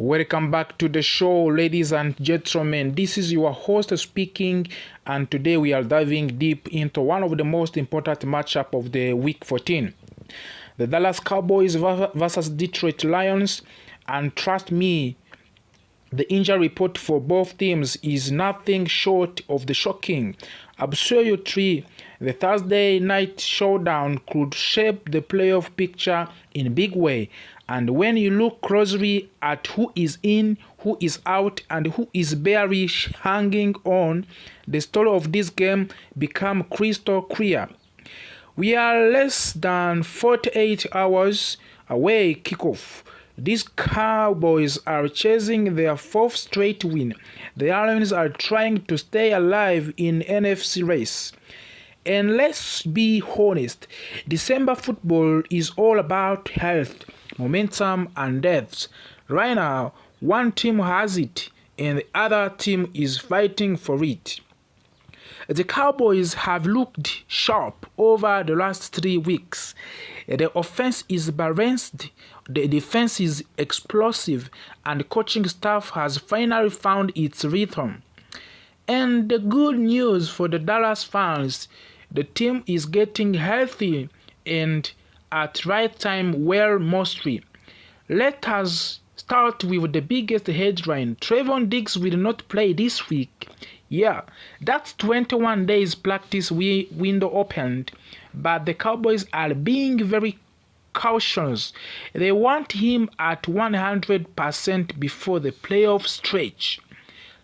Welcome back to the show, ladies and gentlemen. This is your host speaking, and today we are diving deep into one of the most important matchup of the Week 14. The Dallas Cowboys versus Detroit Lions, and trust me, the injury report for both teams is nothing short of the shocking. Absolutely, the Thursday night showdown could shape the playoff picture in a big way. And when you look closely at who is in, who is out, and who is barely hanging on, the story of this game becomes crystal clear. We are less than 48 hours away kickoff. These Cowboys are chasing their fourth straight win. The Lions are trying to stay alive in NFC race. And let's be honest, December football is all about health, momentum, and depth. Right now, one team has it, and the other team is fighting for it. The Cowboys have looked sharp over the last 3 weeks. The offense is balanced, the defense is explosive, and the coaching staff has finally found its rhythm. And the good news for the Dallas fans, the team is getting healthy and at right time well mostly. Let us start with the biggest headline. Trevon Diggs will not play this week. Yeah, that's 21 days practice window opened, but the Cowboys are being very cautious. They want him at 100% before the playoff stretch.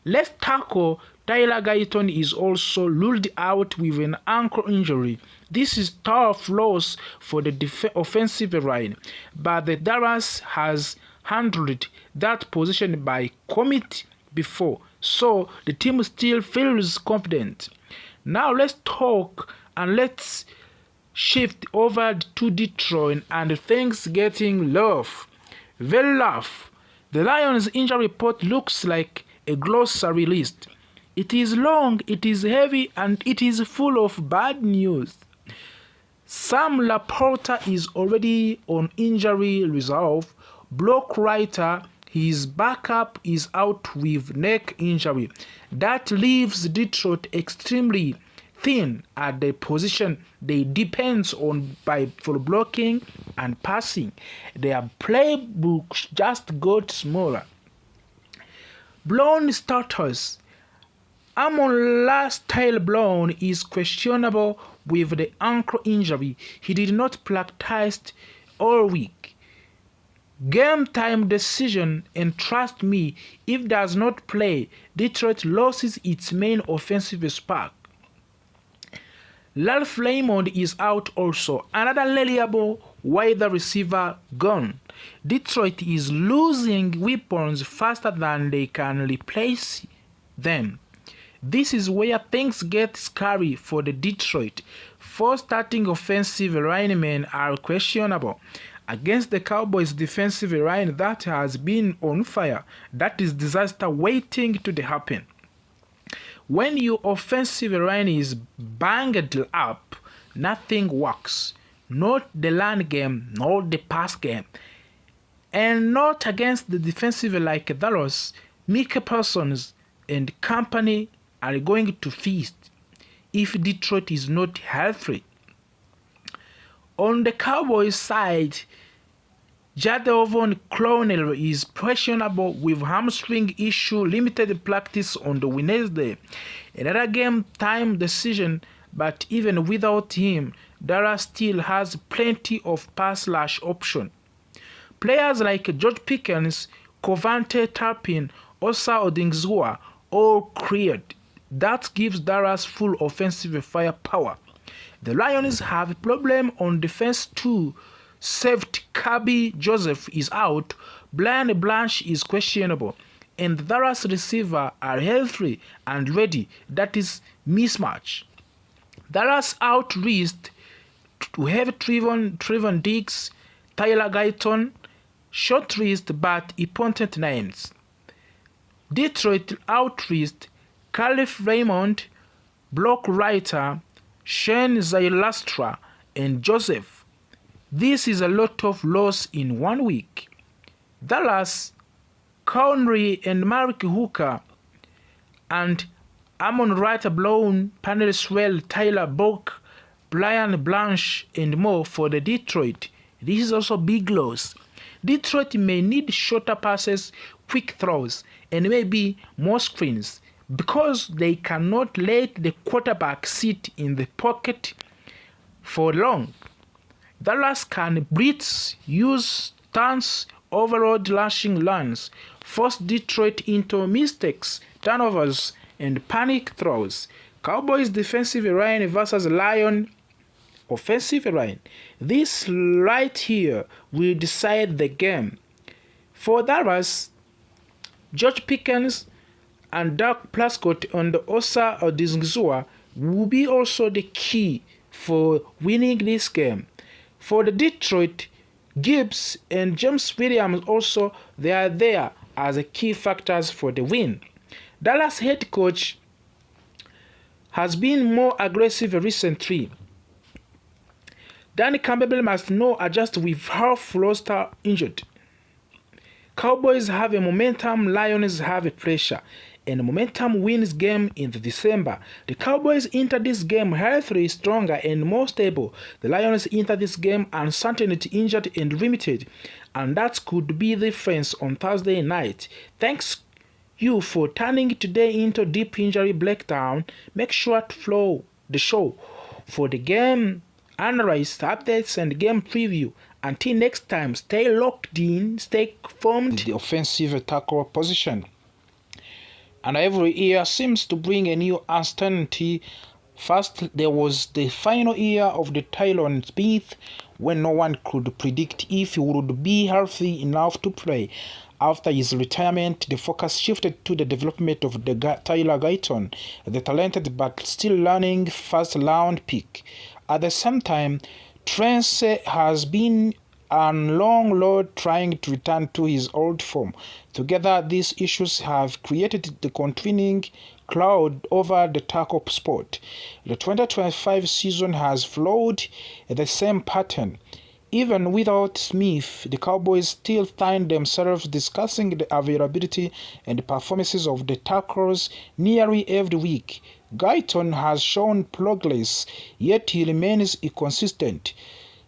Left tackle Tyler Guyton is also ruled out with an ankle injury. This is tough loss for the offensive line, but the Dallas has handled that position by committee before, so the team still feels confident. Now let's talk and let's shift over to Detroit and things getting rough. Very rough. The Lions injury report looks like a glossary list. It is long, it is heavy, and it is full of bad news. Sam Laporta is already on injury reserve. Block writer, his backup is out with neck injury. That leaves Detroit extremely thin at the position they depend on for blocking and passing. Their playbooks just got smaller. Blown starters. Amon-Ra Brown is questionable with the ankle injury. He did not practice all week. Game time decision, and trust me, if does not play, Detroit loses its main offensive spark. Ralph Raymond is out also, another reliable wide receiver gone. Detroit is losing weapons faster than they can replace them. This is where things get scary for the Detroit. 4 starting offensive linemen are questionable. Against the Cowboys defensive line that has been on fire, that is disaster waiting to happen. When your offensive line is banged up, nothing works. Not the run game, not the pass game. And not against the defensive like Dallas. Micah Parsons and company are going to feast if Detroit is not healthy. On the Cowboys side, Jadon Clowney is questionable with hamstring issue, limited practice on the Wednesday. Another game time decision, but even without him, Dallas still has plenty of pass rush option. Players like George Pickens, Covante Turpin, Osa Odingzua all cleared. That gives Dallas full offensive firepower. The Lions have a problem on defense too. Safety Kirby Joseph is out, Brian Blanche is questionable, and the Dallas receiver are healthy and ready. That is mismatch. Dallas out risked to have Trevon Diggs, Tyler Guyton, short risked but important names. Detroit out risked Caliph Raymond, block writer, Shane Zailastra, and Joseph. This is a lot of loss in 1 week. Dallas Connery and Mark Hooker, and Amon Wright Brown, Panel Swell, Tyler Bock, Brian Blanche, and more for the Detroit. This is also big loss. Detroit may need shorter passes, quick throws, and maybe more screens because they cannot let the quarterback sit in the pocket for long. Dallas can blitz, use stunts, overload rushing lines, force Detroit into mistakes, turnovers, and panic throws. Cowboys defensive line versus Lion offensive line. This right here will decide the game. For Dallas, George Pickens and Dak Prescott and Osa Odighizuwa will be also the key for winning this game. For the Detroit, Gibbs and James Williams also, they are there as key factors for the win. Dallas head coach has been more aggressive recently. Dan Campbell must now adjust with half roster injured. Cowboys have a momentum, Lions have a pressure, and momentum wins game in December. The Cowboys enter this game healthy, stronger, and more stable. The Lions enter this game uncertainty, injured, and limited, and that could be the difference on Thursday night. Thanks you for turning today into Deep Injury Breakdown. Make sure to follow the show for the game analysis, updates, and game preview. Until next time, stay locked in, stay formed. The offensive tackle position. And every year seems to bring a new uncertainty. First, there was the final year of the Tyron Smith, when no one could predict if he would be healthy enough to play. After his retirement, the focus shifted to the development of the Tyler Guyton, the talented but still learning first-round pick. At the same time, Trance has been on long road trying to return to his old form. Together, these issues have created the continuing cloud over the tackle spot. The 2025 season has followed the same pattern. Even without Smith, the Cowboys still find themselves discussing the availability and performances of the tackles nearly every week. Guyton has shown progress, yet he remains inconsistent.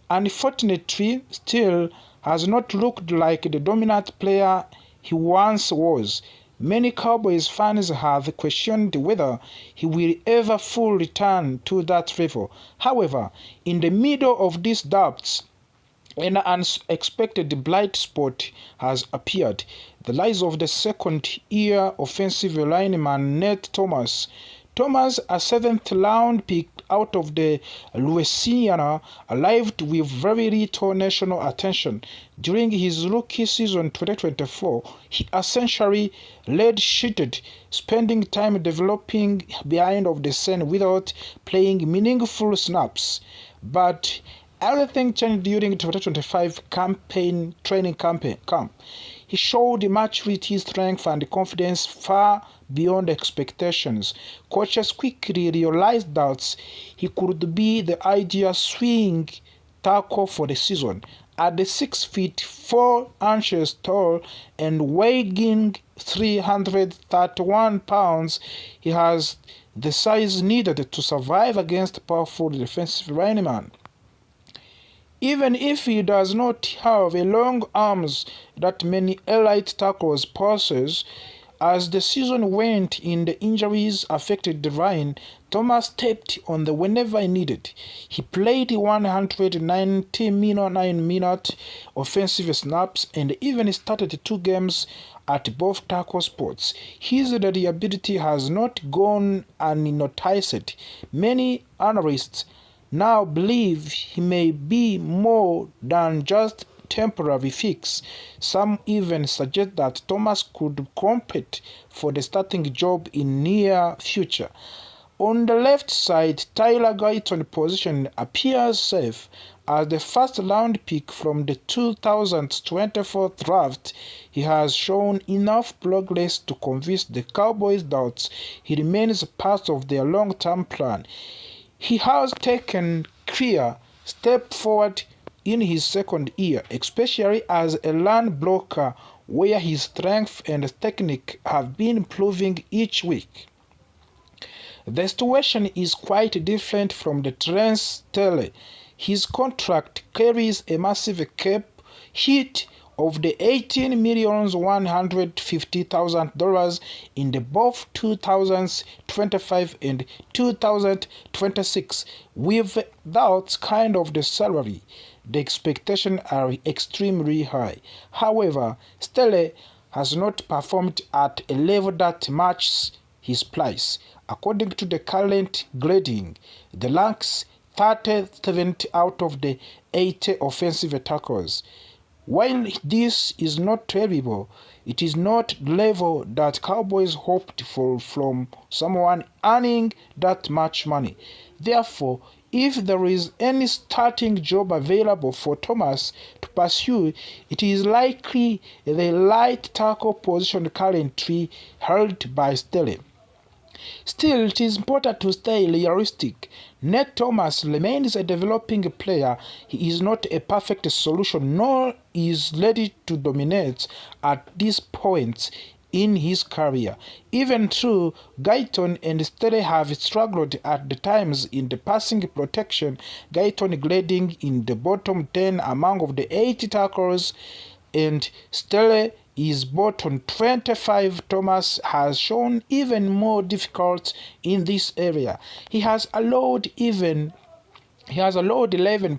Unfortunately, still has not looked like the dominant player he once was. Many Cowboys fans have questioned whether he will ever fully return to that level. However, in the middle of these doubts, an unexpected blind spot has appeared. The rise of the second-year offensive lineman Nate Thomas. Thomas, a seventh-round pick out of the Louisiana, arrived with very little national attention. During his rookie season 2024, he essentially red-sheeted, spending time developing behind of the scene without playing meaningful snaps. But everything changed during 2025 training camp. He showed maturity, strength, and confidence far beyond expectations. Coaches quickly realized that he could be the ideal swing tackle for the season. At the 6 feet 4 inches tall and weighing 331 pounds, he has the size needed to survive against powerful defensive linemen. Even if he does not have a long arms that many elite tackles possess, as the season went in, the injuries affected the line. Thomas stepped on the whenever needed. He played 199-minute offensive snaps and even started 2 games at both tackle spots. His reliability has not gone unnoticed. Many analysts now believe he may be more than just temporary fix. Some even suggest that Thomas could compete for the starting job in near future. On the left side, Tyler Guyton's position appears safe. As the first-round pick from the 2024 draft, he has shown enough progress to convince the Cowboys that he remains part of their long-term plan. He has taken clear step forward in his second year, especially as a run blocker where his strength and technique have been improving each week. The situation is quite different from the Terence Steele. His contract carries a massive cap hit of the $18,150,000 in the both 2025 and 2026. With that kind of the salary, the expectations are extremely high. However, Steele has not performed at a level that matches his price. According to the current grading, the ranks 37th out of the 80 offensive tackles. While this is not terrible, it is not the level that Cowboys hoped for from someone earning that much money. Therefore, if there is any starting job available for Thomas to pursue, it is likely the right tackle position currently held by Steele. Still, it is important to stay realistic. Nate Thomas remains a developing player. He is not a perfect solution, nor is ready to dominate at this point in his career. Even though Guyton and Steele have struggled at the times in the passing protection, Guyton grading in the bottom 10 among the 80 tackles, and Steele is bottom 25. Thomas has shown even more difficult in this area. He has allowed 11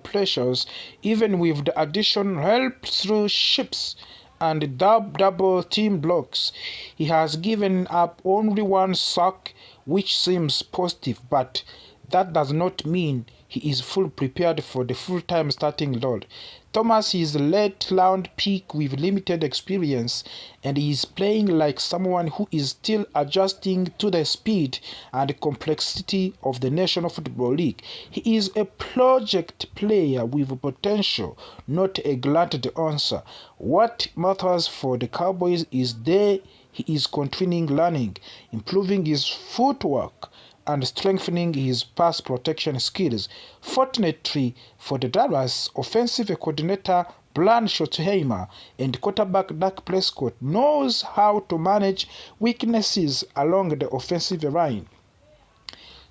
pressures, even with the additional help through ships and double team blocks. He has given up only one sack, which seems positive, but that does not mean he is fully prepared for the full-time starting role. Thomas is a late-round pick with limited experience, and he is playing like someone who is still adjusting to the speed and complexity of the National Football League. He is a project player with potential, not a granted answer. What matters for the Cowboys is he is continuing learning, improving his footwork, and strengthening his pass protection skills. Fortunately for the Dallas, offensive coordinator Brian Schottenheimer and quarterback Dak Prescott knows how to manage weaknesses along the offensive line.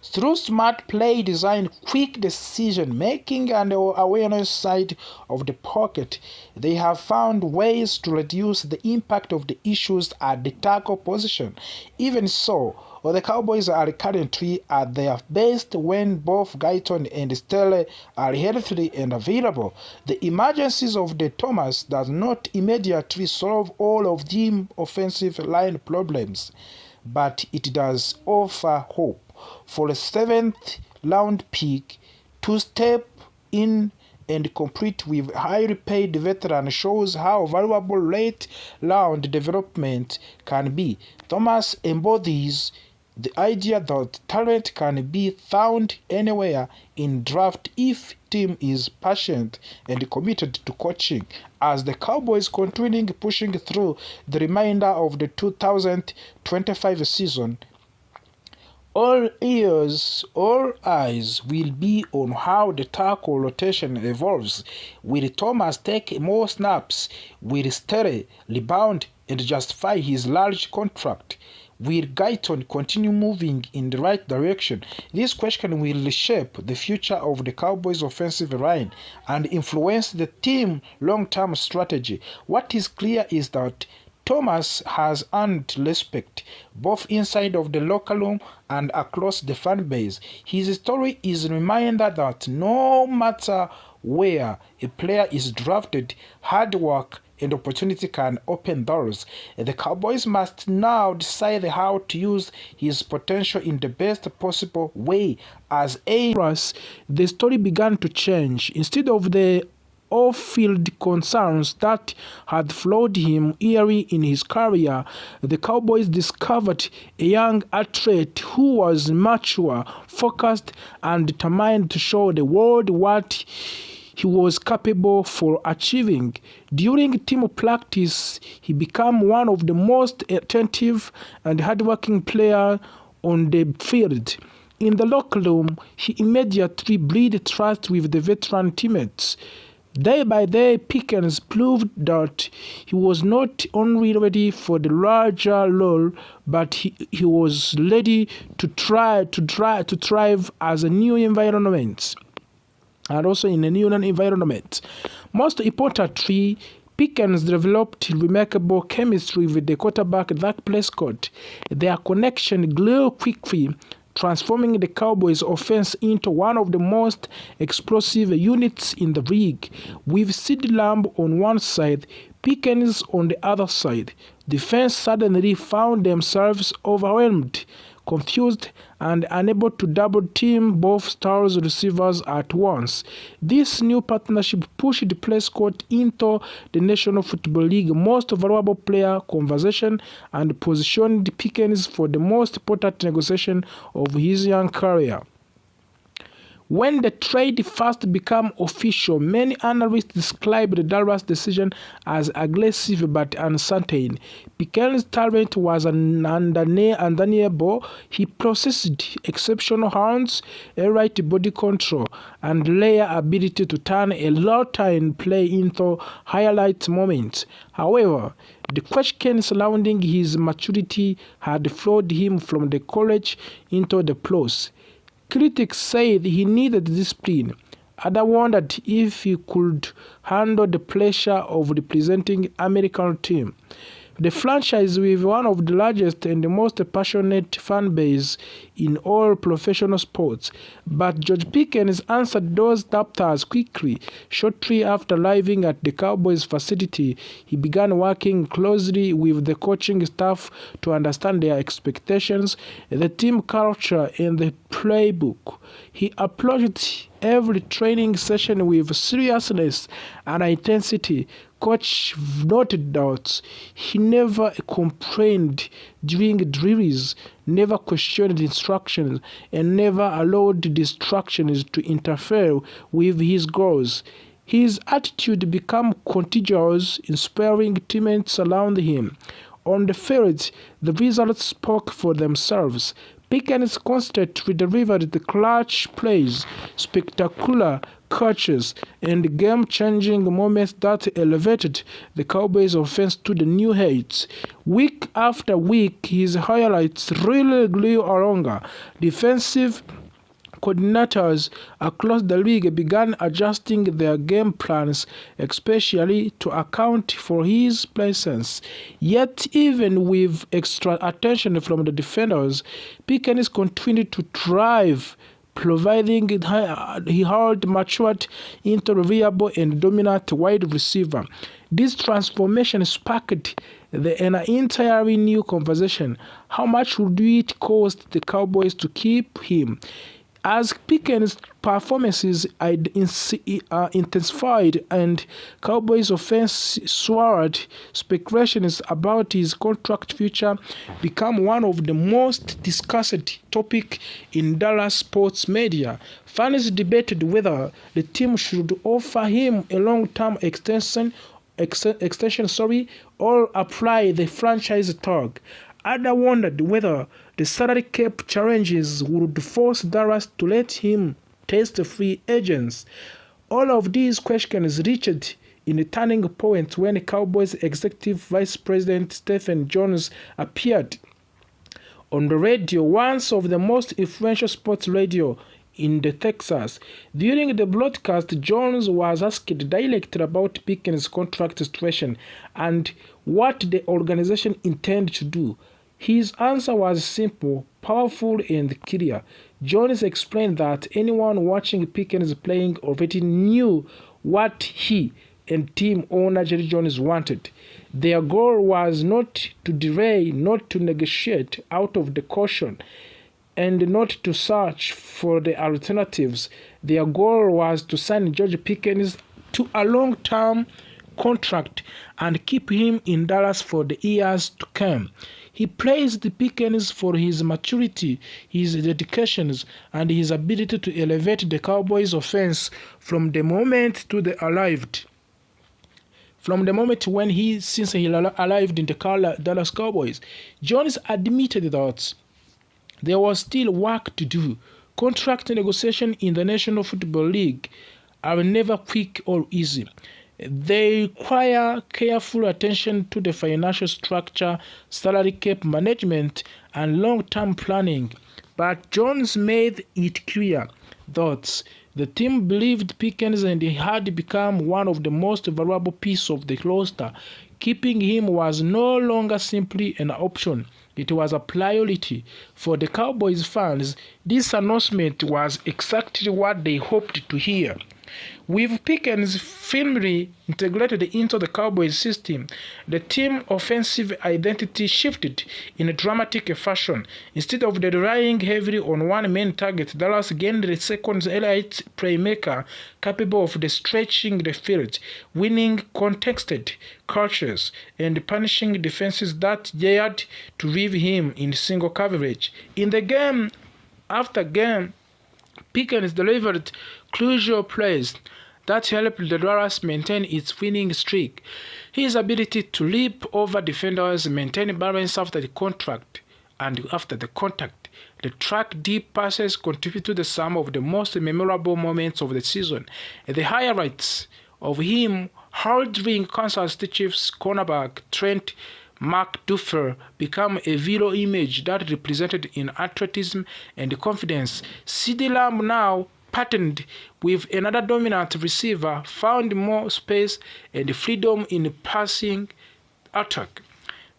Through smart play design, quick decision making, and awareness side of the pocket, they have found ways to reduce the impact of the issues at the tackle position. Even so, the Cowboys are currently at their best when both Guyton and Steele are healthy and available. The emergencies of the Thomas does not immediately solve all of the offensive line problems, but it does offer hope for a 7th round pick to step in and compete with highly paid veteran shows how valuable late round development can be. Thomas embodies the idea that talent can be found anywhere in draft if team is patient and committed to coaching. As the Cowboys continue pushing through the remainder of the 2025 season, all eyes will be on how the tackle rotation evolves. Will Thomas take more snaps? Will Steele rebound and justify his large contract? Will Guyton continue moving in the right direction? This question will reshape the future of the Cowboys' offensive line and influence the team's long-term strategy. What is clear is that Thomas has earned respect, both inside of the locker room and across the fan base. His story is a reminder that no matter where a player is drafted, hard work and opportunity can open doors. The Cowboys must now decide how to use his potential in the best possible way. As the story began to change. Instead of the off-field concerns that had flawed him early in his career, the Cowboys discovered a young athlete who was mature, focused, and determined to show the world what he was capable for achieving. During team practice, he became one of the most attentive and hardworking players on the field. In the locker room, he immediately built trust with the veteran teammates. Day by day, Pickens proved that he was not only ready for the larger role, but he was ready to thrive as a new environment, and also in a new environment. Most importantly, Pickens developed remarkable chemistry with the quarterback Dak Prescott. Their connection grew quickly, transforming the Cowboys' offense into one of the most explosive units in the league. With CeeDee Lamb on one side, Pickens on the other side, defense suddenly found themselves overwhelmed, confused, and unable to double-team both stars receivers at once. This new partnership pushed Prescott into the National Football League most valuable player conversation and positioned Pickens for the most important negotiation of his young career. When the trade first became official, many analysts described the Dallas decision as aggressive but uncertain. Pickens' talent was undeniable. He possessed exceptional hands, a right body control, and rare ability to turn a routine play into highlight moments. However, the question surrounding his maturity had followed him from the college into the pros. Critics said he needed discipline. Others wondered if he could handle the pressure of representing American team. The franchise, with one of the largest and the most passionate fan base in all professional sports. But George Pickens answered those doubters quickly. Shortly after arriving at the Cowboys facility, he began working closely with the coaching staff to understand their expectations, the team culture, and the playbook. He approached every training session with seriousness and intensity. Coach noted that he never complained during drills, never questioned instructions, and never allowed distractions to interfere with his goals. His attitude became contagious, inspiring teammates around him. On the field, the results spoke for themselves. Pickens constantly delivered the clutch plays, spectacular catches, and game-changing moments that elevated the Cowboys' offense to the new heights. Week after week, his highlights really grew longer. Defensive coordinators across the league began adjusting their game plans, especially to account for his presence. Yet, even with extra attention from the defenders, Pickens continued to thrive, providing he had matured into a reliable and dominant wide receiver. This transformation sparked an entirely new conversation. How much would it cost the Cowboys to keep him? As Pickens' performances intensified and Cowboys' offense soared, speculations about his contract future became one of the most discussed topics in Dallas sports media. Fans debated whether the team should offer him a long-term extension, or apply the franchise tag. Others wondered whether the salary cap challenges would force Dallas to let him test free agents. All of these questions reached in a turning point when Cowboys Executive Vice President Stephen Jones appeared on the radio, one of the most influential sports radio in the Texas. During the broadcast, Jones was asked directly about Pickens' contract situation and what the organization intended to do. His answer was simple, powerful, and clear. Jones explained that anyone watching Pickens playing already knew what he and team owner Jerry Jones wanted. Their goal was not to delay, not to negotiate out of the caution, and not to search for the alternatives. Their goal was to sign George Pickens to a long-term contract and keep him in Dallas for the years to come. He praised Pickens for his maturity, his dedication, and his ability to elevate the Cowboys' offense from the moment when he arrived in the Dallas Cowboys. Jones admitted that there was still work to do. Contract negotiation in the National Football League are never quick or easy. They require careful attention to the financial structure, salary cap management, and long-term planning. But Jones made it clear that the team believed Pickens and he had become one of the most valuable pieces of the roster. Keeping him was no longer simply an option. It was a priority. For the Cowboys fans, this announcement was exactly what they hoped to hear. With Pickens firmly integrated into the Cowboys system, the team's offensive identity shifted in a dramatic fashion. Instead of relying heavily on one main target, Dallas gained the second elite playmaker capable of stretching the field, winning contested catches, and punishing defenses that dared to leave him in single coverage. In the game after game, Pickens delivered crucial plays that helped the Dallas maintain its winning streak. His ability to leap over defenders, maintain balance after the contact, the track deep passes contribute to some of the most memorable moments of the season. The highlights of him hurdling Kansas City Chiefs cornerback Trent McDuffie became a viral image that represented in athleticism and confidence. CeeDee Lamb, now partnered with another dominant receiver, found more space and freedom in passing attack.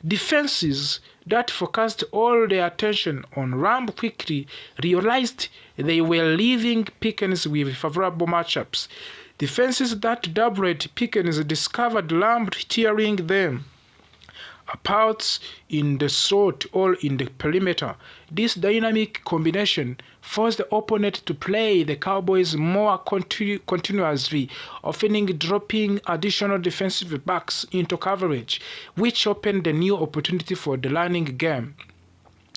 Defenses that focused all their attention on Lamb quickly realized they were leaving Pickens with favorable matchups. Defenses that doubled Pickens discovered Lamb tearing them apart in the slot or in the perimeter. This dynamic combination forced the opponent to play the Cowboys more continuously, often dropping additional defensive backs into coverage, which opened a new opportunity for the running game.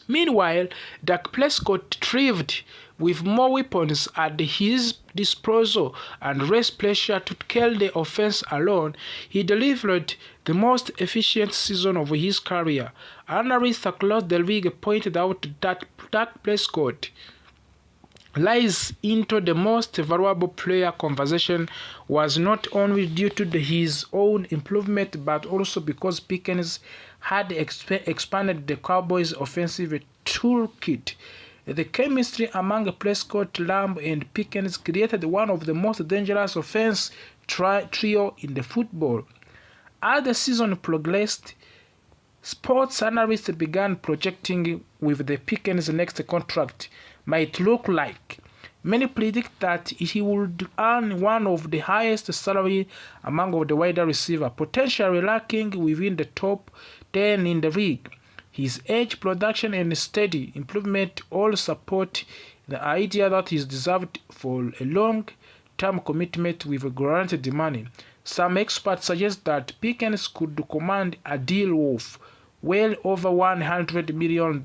Meanwhile, Dak Prescott thrived with more weapons at his disposal and less pressure to carry the offense alone. He delivered the most efficient season of his career. Analysts across the league pointed out that Dak Prescott rise into the most valuable player conversation was not only due to his own improvement but also because Pickens had expanded the Cowboys' offensive toolkit. The chemistry among Prescott, Lamb, and Pickens created one of the most dangerous offense trio in the football. As the season progressed, sports analysts began projecting with the Pickens' next contract might look like. Many predict that he would earn one of the highest salary among the wide receivers, potentially ranking within the top 10 in the league. His age, production, and steady improvement all support the idea that he is deserved for a long-term commitment with guaranteed money. Some experts suggest that Pickens could command a deal worth well over $100 million,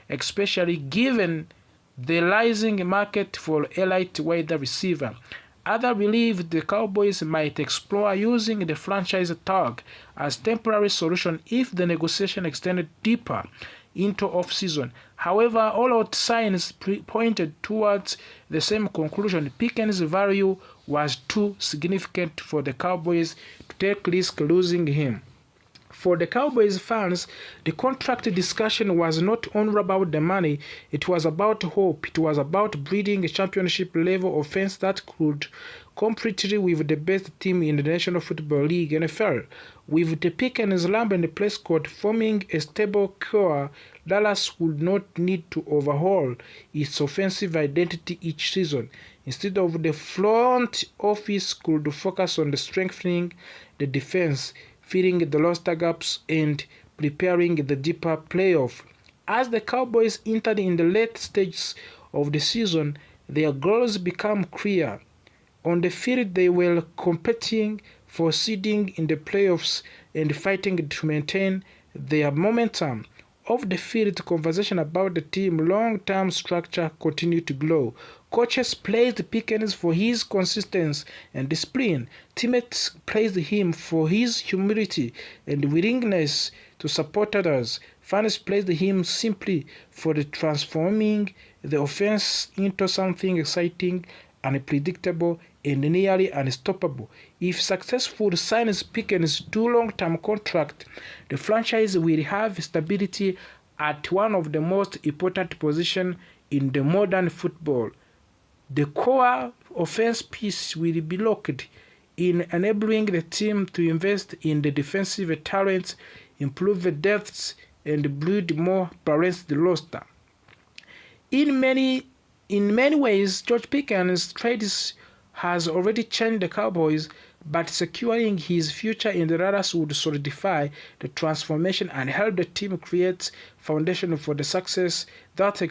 especially given the rising market for elite wide receiver. Others believe the Cowboys might explore using the franchise tag as temporary solution if the negotiation extended deeper into off-season. However, all signs pointed towards the same conclusion. Pickens' value was too significant for the Cowboys to take risk losing him. For the Cowboys fans, the contract discussion was not only about the money, it was about hope. It was about breeding a championship-level offense that could compete with the best team in the National Football League, NFL. With the Pickens, Lamb, and Prescott forming a stable core, Dallas would not need to overhaul its offensive identity each season. Instead of the front office could focus on strengthening the defense, filling the roster gaps, and preparing the deeper playoff. As the Cowboys entered in the late stages of the season, their goals became clear. On the field, they were competing for seeding in the playoffs and fighting to maintain their momentum. Off the field, conversation about the team's long-term structure continued to grow. Coaches praised Pickens for his consistency and discipline. Teammates praised him for his humility and willingness to support others. Fans praised him simply for transforming the offense into something exciting and predictable and nearly unstoppable. If successful signs Pickens' 2 long-term contract, the franchise will have stability at one of the most important positions in the modern football. The core offense piece will be locked in, enabling the team to invest in the defensive talent, improve the depths, and build more balanced roster. In many ways, George Pickens' trades has already changed the Cowboys, but securing his future in the Dallas would solidify the transformation and help the team create foundation for the success that